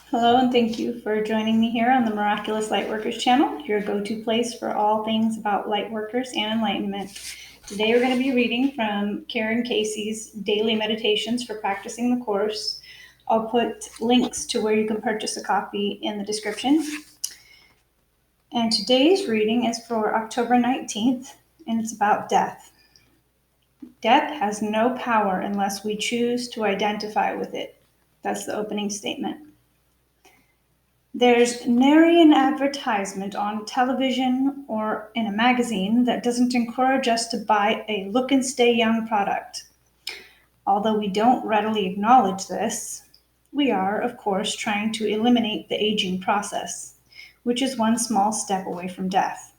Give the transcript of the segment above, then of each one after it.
Hello, and thank you for joining me here on the Miraculous Lightworkers channel, your go-to place for all things about lightworkers and enlightenment. Today we're going to be reading from Karen Casey's Daily Meditations for Practicing the Course. I'll put links to where you can purchase a copy in the description. And today's reading is for October 19th, and it's about death. Death has no power unless we choose to identify with it. That's the opening statement. There's nary an advertisement on television or in a magazine that doesn't encourage us to buy a look and stay young product. Although we don't readily acknowledge this, we are, of course, trying to eliminate the aging process, which is one small step away from death.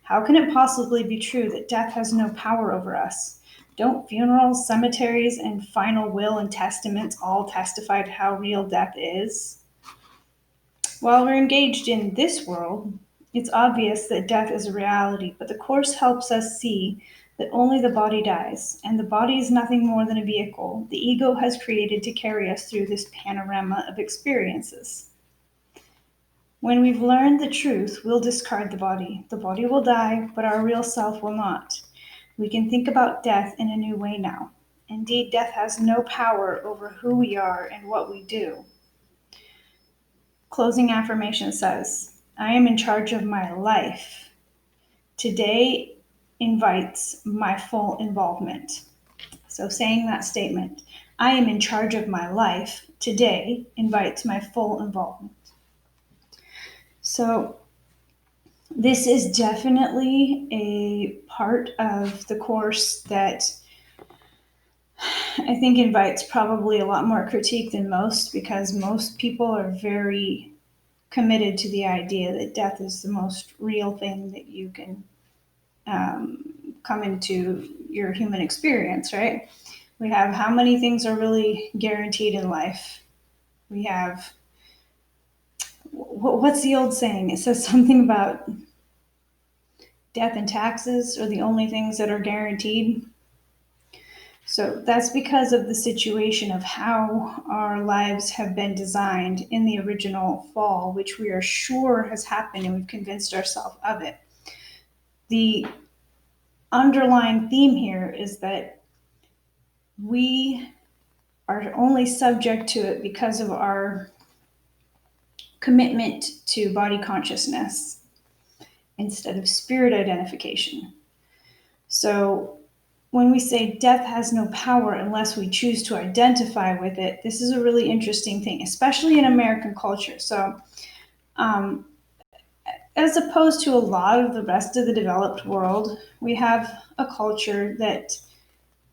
How can it possibly be true that death has no power over us? Don't funerals, cemeteries, and final will and testaments all testify to how real death is? While we're engaged in this world, it's obvious that death is a reality, but the Course helps us see that only the body dies, and the body is nothing more than a vehicle the ego has created to carry us through this panorama of experiences. When we've learned the truth, we'll discard the body. The body will die, but our real self will not. We can think about death in a new way now. Indeed, death has no power over who we are and what we do. Closing affirmation says, I am in charge of my life. Today invites my full involvement. So saying that statement, I am in charge of my life, today invites my full involvement. So this is definitely a part of the Course that I think invites probably a lot more critique than most, because most people are very committed to the idea that death is the most real thing that you can come into your human experience, right? We have how many things are really guaranteed in life? We have, what's the old saying? It says something about death and taxes are the only things that are guaranteed. So that's because of the situation of how our lives have been designed in the original fall, which we are sure has happened and we've convinced ourselves of it. The underlying theme here is that we are only subject to it because of our commitment to body consciousness instead of spirit identification. So when we say death has no power unless we choose to identify with it, this is a really interesting thing, especially in American culture. So as opposed to a lot of the rest of the developed world, we have a culture that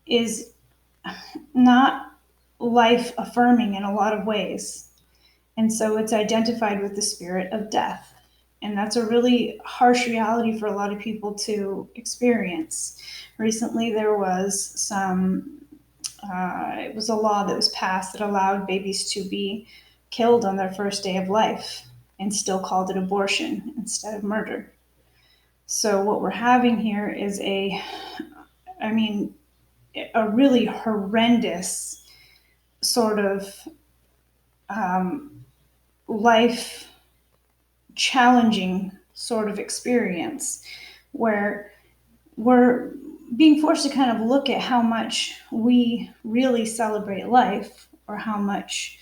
is not life affirming in a lot of ways. And so it's identified with the spirit of death. And that's a really harsh reality for a lot of people to experience. Recently, there was it was a law that was passed that allowed babies to be killed on their first day of life and still called it abortion instead of murder. So what we're having here is a really horrendous sort of life challenging sort of experience where we're being forced to kind of look at how much we really celebrate life or how much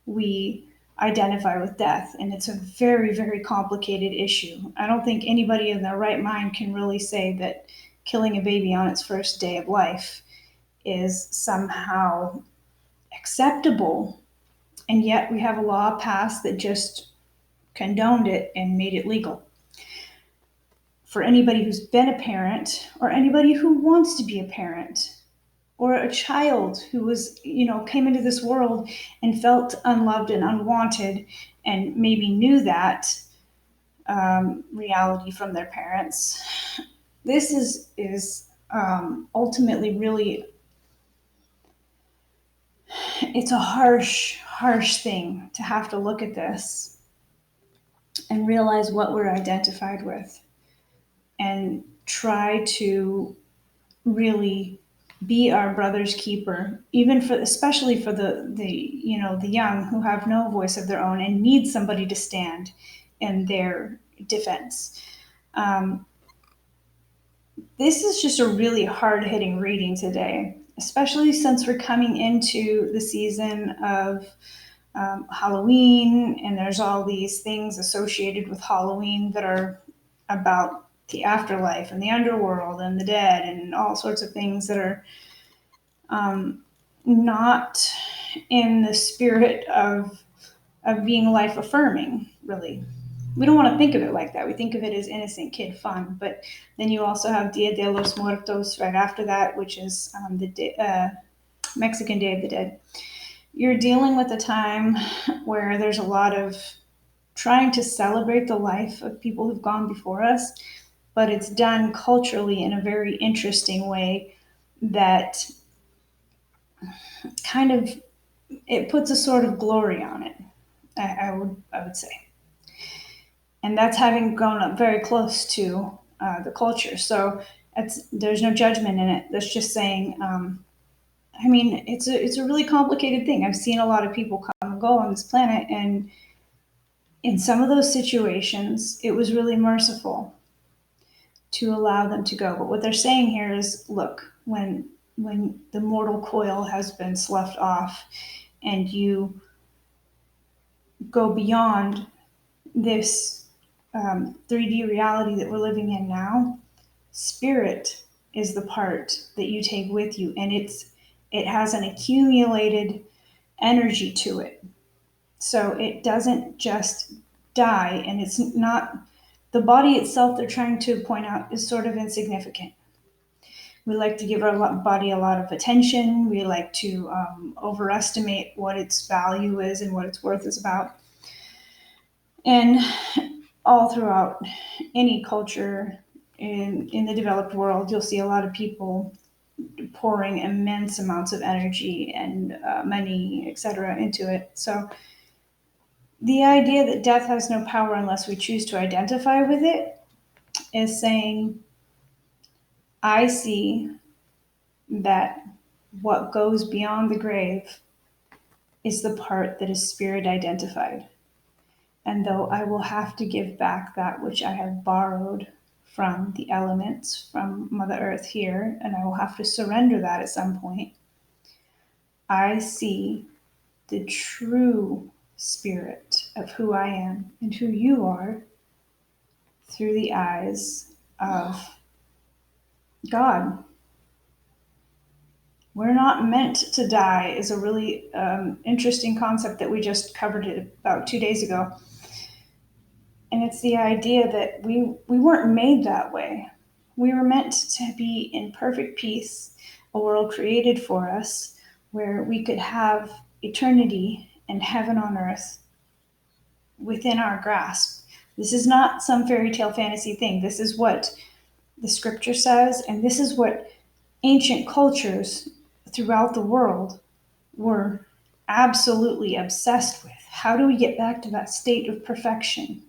we identify with death. And it's a very, very complicated issue. I don't think anybody in their right mind can really say that killing a baby on its first day of life is somehow acceptable. And yet we have a law passed that just condoned it and made it legal. For anybody who's been a parent or anybody who wants to be a parent or a child who was, came into this world and felt unloved and unwanted and maybe knew that reality from their parents, this is ultimately really, it's a harsh thing to have to look at this and realize what we're identified with and try to really be our brother's keeper, even for, especially for the young who have no voice of their own and need somebody to stand in their defense. This is just a really hard hitting reading today, especially since we're coming into the season of Halloween, and there's all these things associated with Halloween that are about the afterlife and the underworld and the dead and all sorts of things that are not in the spirit of being life affirming, really. We don't want to think of it like that. We think of it as innocent kid fun. But then you also have Dia de los Muertos right after that, which is Mexican Day of the Dead. You're dealing with a time where there's a lot of trying to celebrate the life of people who've gone before us, but it's done culturally in a very interesting way that kind of it puts a sort of glory on it. I would say, and that's having grown up very close to the culture. So there's no judgment in it. That's just saying. I mean, it's a really complicated thing. I've seen a lot of people come and go on this planet, and in some of those situations, it was really merciful to allow them to go. But what they're saying here is, look, when the mortal coil has been sloughed off, and you go beyond this 3D reality that we're living in now, spirit is the part that you take with you, and it has an accumulated energy to it. So it doesn't just die, and it's not the body itself. They're trying to point out is sort of insignificant. We like to give our body a lot of attention. We like to overestimate what its value is and what its worth is about. And all throughout any culture in the developed world, you'll see a lot of people pouring immense amounts of energy and money, etc., into it. So the idea that death has no power unless we choose to identify with it is saying, I see that what goes beyond the grave is the part that is spirit identified. And though I will have to give back that which I have borrowed from the elements, from Mother Earth here, and I will have to surrender that at some point, I see the true spirit of who I am and who you are through the eyes of God. We're not meant to die is a really interesting concept that we just covered it about 2 days ago. And it's the idea that we weren't made that way. We were meant to be in perfect peace, a world created for us where we could have eternity and heaven on earth within our grasp. This is not some fairy tale fantasy thing. This is what the scripture says, and this is what ancient cultures throughout the world were absolutely obsessed with. How do we get back to that state of perfection?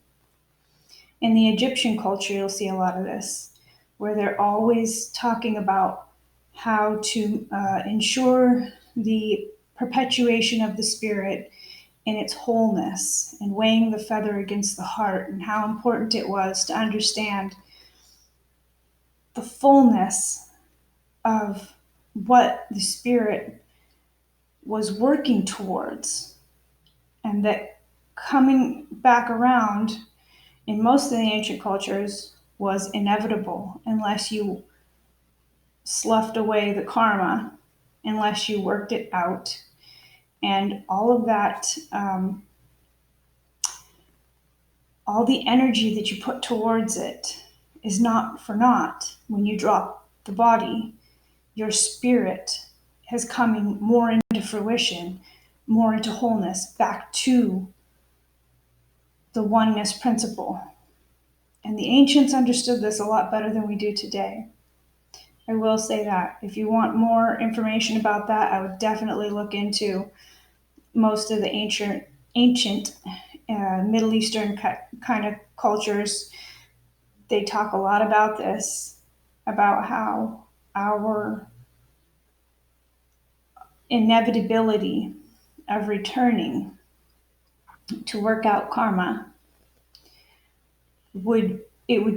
In the Egyptian culture, you'll see a lot of this, where they're always talking about how to ensure the perpetuation of the spirit in its wholeness and weighing the feather against the heart, and how important it was to understand the fullness of what the spirit was working towards, and that coming back around in most of the ancient cultures was inevitable unless you sloughed away the karma, unless you worked it out. And all of that, all the energy that you put towards it is not for naught. When you drop the body, your spirit is coming more into fruition, more into wholeness, back to the oneness principle. And the ancients understood this a lot better than we do today. I will say that. If you want more information about that, I would definitely look into most of the ancient Middle Eastern kind of cultures. They talk a lot about this, about how our inevitability of returning to work out karma would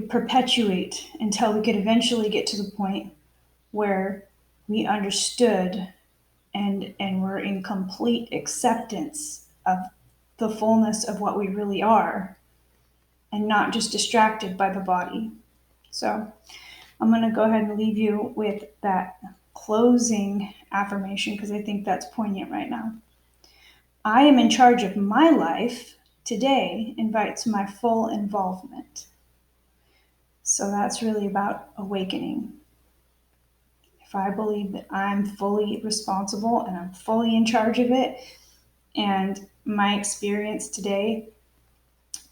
perpetuate until we could eventually get to the point where we understood and were in complete acceptance of the fullness of what we really are, and not just distracted by the body. So I'm going to go ahead and leave you with that closing affirmation because I think that's poignant right now. I am in charge of my life. Today invites my full involvement. So that's really about awakening. If I believe that I'm fully responsible and I'm fully in charge of it, and my experience today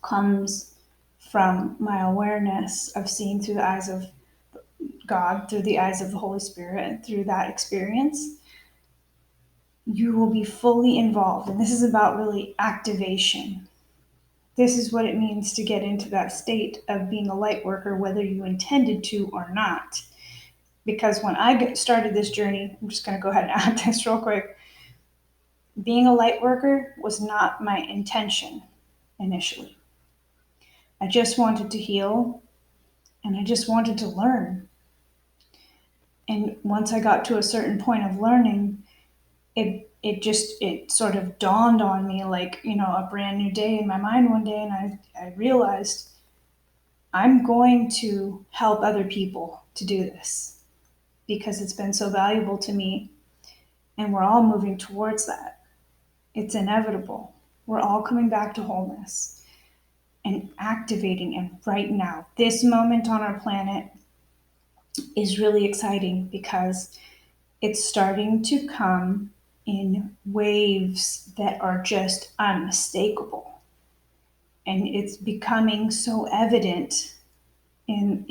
comes from my awareness of seeing through the eyes of God, through the eyes of the Holy Spirit, and through that experience, you will be fully involved. And this is about really activation. This is what it means to get into that state of being a light worker, whether you intended to or not. Because when I started this journey, I'm just going to go ahead and add this real quick. Being a light worker was not my intention initially. I just wanted to heal and I just wanted to learn. And once I got to a certain point of learning, it sort of dawned on me like, a brand new day in my mind one day, and I realized I'm going to help other people to do this because it's been so valuable to me, and we're all moving towards that. It's inevitable. We're all coming back to wholeness and activating, and right now, this moment on our planet is really exciting because it's starting to come in waves that are just unmistakable. And it's becoming so evident in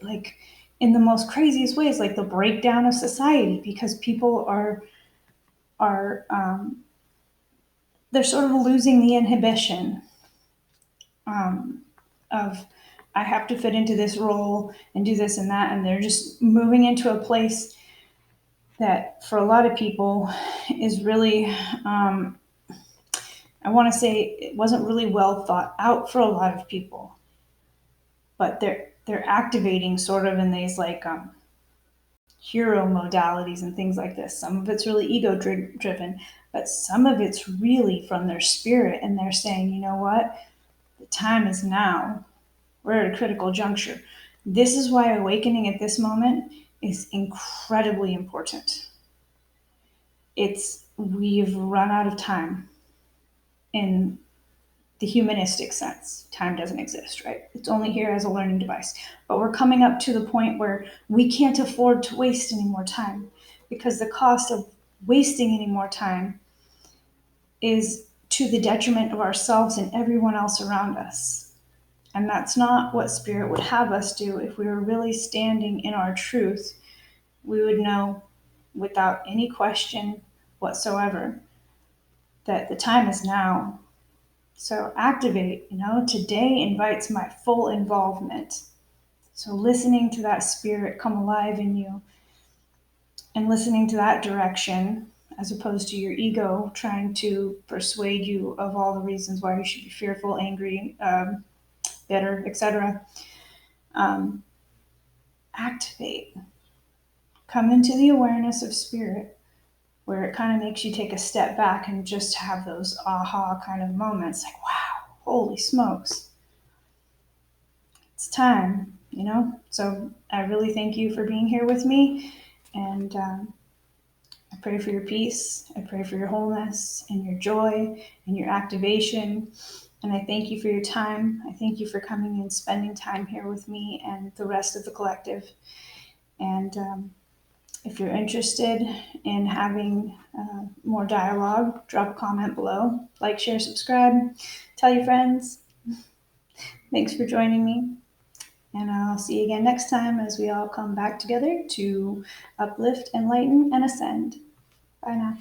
like in the most craziest ways, like the breakdown of society, because people are they're sort of losing the inhibition of I have to fit into this role and do this and that, and they're just moving into a place that for a lot of people is really I want to say it wasn't really well thought out for a lot of people, but they're activating sort of in these like hero modalities and things like this. Some of it's really ego driven, but some of it's really from their spirit, and they're saying, you know what, the time is now. We're at a critical juncture. This is why awakening at this moment is incredibly important. We've run out of time in the humanistic sense. Time doesn't exist, right? It's only here as a learning device. But we're coming up to the point where we can't afford to waste any more time, because the cost of wasting any more time is to the detriment of ourselves and everyone else around us. And that's not what Spirit would have us do. If we were really standing in our truth, we would know without any question whatsoever that the time is now. So activate, today invites my full involvement. So listening to that spirit come alive in you and listening to that direction, as opposed to your ego trying to persuade you of all the reasons why you should be fearful, angry, bitter, etc. Activate. Come into the awareness of spirit, where it kind of makes you take a step back and just have those aha kind of moments, like, wow, holy smokes, it's time, So I really thank you for being here with me, and I pray for your peace. I pray for your wholeness and your joy and your activation. And I thank you for your time. I thank you for coming and spending time here with me and the rest of the collective. And if you're interested in having more dialogue, drop a comment below. Like, share, subscribe. Tell your friends. Thanks for joining me. And I'll see you again next time as we all come back together to uplift, enlighten, and ascend. Bye now.